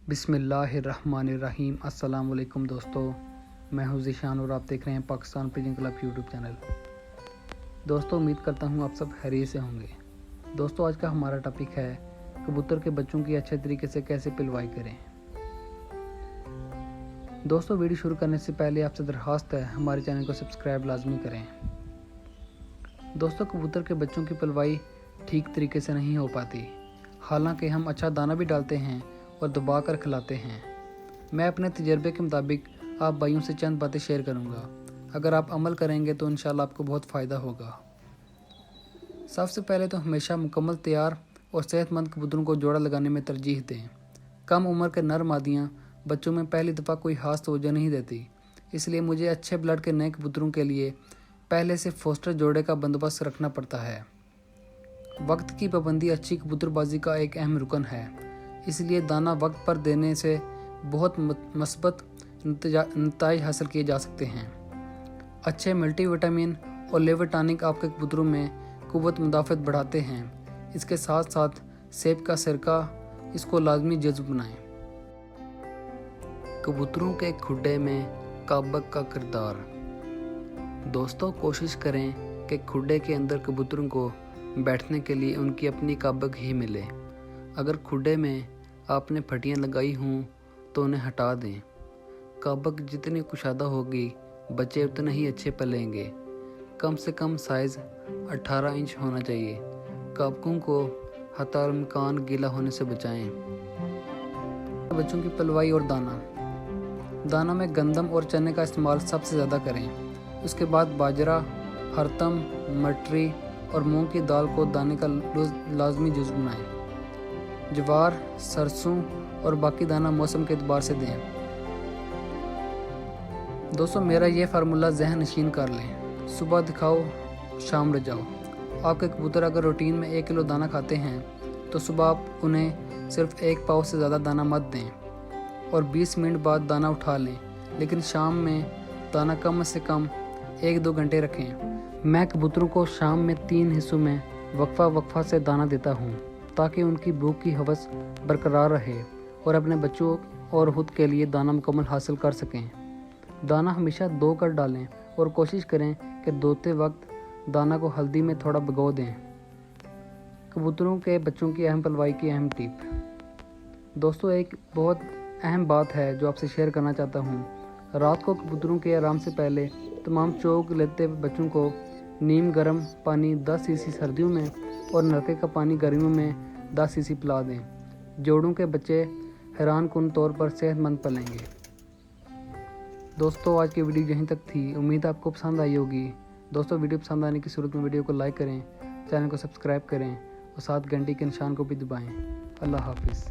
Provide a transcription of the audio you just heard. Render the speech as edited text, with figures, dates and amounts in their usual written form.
بسم اللہ الرحمن الرحیم۔ السلام علیکم دوستو، میں ہوں ذیشان اور آپ دیکھ رہے ہیں Pakistan paging club YouTube channel. دوستو امید کرتا ہوں آپ سب خیریت سے ہوں گے۔ دوستو آج کا ہمارا ٹاپک ہے کبوتر کے بچوں کی اچھے طریقے سے کیسے پلوائی کریں۔ دوستو ویڈیو شروع کرنے سے پہلے آپ سے درخواست ہے ہمارے چینل کو سبسکرائب لازمی کریں۔ دوستو کبوتر کے بچوں کی پلوائی ٹھیک طریقے سے نہیں ہو پاتی، حالانکہ ہم اچھا دانہ بھی ڈالتے ہیں اور دبا کر کھلاتے ہیں۔ میں اپنے تجربے کے مطابق آپ بھائیوں سے چند باتیں شیئر کروں گا۔ اگر آپ عمل کریں گے تو انشاءاللہ آپ کو بہت فائدہ ہوگا۔ سب سے پہلے تو ہمیشہ مکمل تیار اور صحت مند کبوتروں کو جوڑا لگانے میں ترجیح دیں۔ کم عمر کے نر مادیاں بچوں میں پہلی دفعہ کوئی خاص توجہ نہیں دیتی، اس لیے مجھے اچھے بلڈ کے نئے کبوتروں کے لیے پہلے سے فوسٹر جوڑے کا بندوبست رکھنا پڑتا ہے۔ وقت کی پابندی اچھی کبوتر بازی کا ایک اہم رکن ہے، اس لیے دانہ وقت پر دینے سے بہت مثبت نتائج حاصل کیے جا سکتے ہیں۔ اچھے ملٹی وٹامن اور لیور ٹانک آپ کے کبوتروں میں قوت مدافعت بڑھاتے ہیں۔ اس کے ساتھ ساتھ سیب کا سرکہ اس کو لازمی جذب بنائیں۔ کبوتروں کے کھڈے میں کابک کا کردار۔ دوستو کوشش کریں کہ کھڈے کے اندر کبوتروں کو بیٹھنے کے لیے ان کی اپنی کابک ہی ملے۔ اگر کھڈے میں آپ نے پھٹیاں لگائی ہوں تو انہیں ہٹا دیں۔ کابک جتنی کشادہ ہوگی بچے اتنے ہی اچھے پلیں گے۔ کم سے کم سائز 18 انچ ہونا چاہیے۔ کابکوں کو حتی الامکان گیلا ہونے سے بچائیں۔ بچوں کی پلوائی اور دانہ میں گندم اور چنے کا استعمال سب سے زیادہ کریں۔ اس کے بعد باجرہ، ہرتم، مٹری اور مونگ کی دال کو دانے کا لازمی جزو بنائیں۔ جوار، سرسوں اور باقی دانہ موسم کے اعتبار سے دیں۔ دوستو میرا یہ فارمولہ ذہن نشین کر لیں، صبح دکھاؤ شام رجاؤ۔ آپ کے کبوتر اگر روٹین میں 1 کلو دانہ کھاتے ہیں تو صبح آپ انہیں صرف 1 پاؤ سے زیادہ دانہ مت دیں اور 20 منٹ بعد دانہ اٹھا لیں، لیکن شام میں دانہ کم سے کم 1-2 گھنٹے رکھیں۔ میں کبوتروں کو شام میں 3 حصوں میں وقفہ سے دانہ دیتا ہوں تاکہ ان کی بھوک کی ہوس برقرار رہے اور اپنے بچوں اور خود کے لیے دانہ مکمل حاصل کر سکیں۔ دانہ ہمیشہ دھو کر ڈالیں اور کوشش کریں کہ دھوتے وقت دانہ کو ہلدی میں تھوڑا بھگو دیں۔ کبوتروں کے بچوں کی اہم پلوائی کی اہم ٹپ۔ دوستو ایک بہت اہم بات ہے جو آپ سے شیئر کرنا چاہتا ہوں۔ رات کو کبوتروں کے آرام سے پہلے تمام چوگ لیتے بچوں کو نیم گرم پانی 10 cc سردیوں میں اور نلکے کا پانی گرمیوں میں 10 cc پلا دیں۔ جوڑوں کے بچے حیران کن طور پر صحت مند پلیں گے۔ دوستو آج کی ویڈیو یہیں تک تھی، امید آپ کو پسند آئی ہوگی۔ دوستو ویڈیو پسند آنے کی صورت میں ویڈیو کو لائک کریں، چینل کو سبسکرائب کریں اور ساتھ گھنٹی کے نشان کو بھی دبائیں۔ اللہ حافظ۔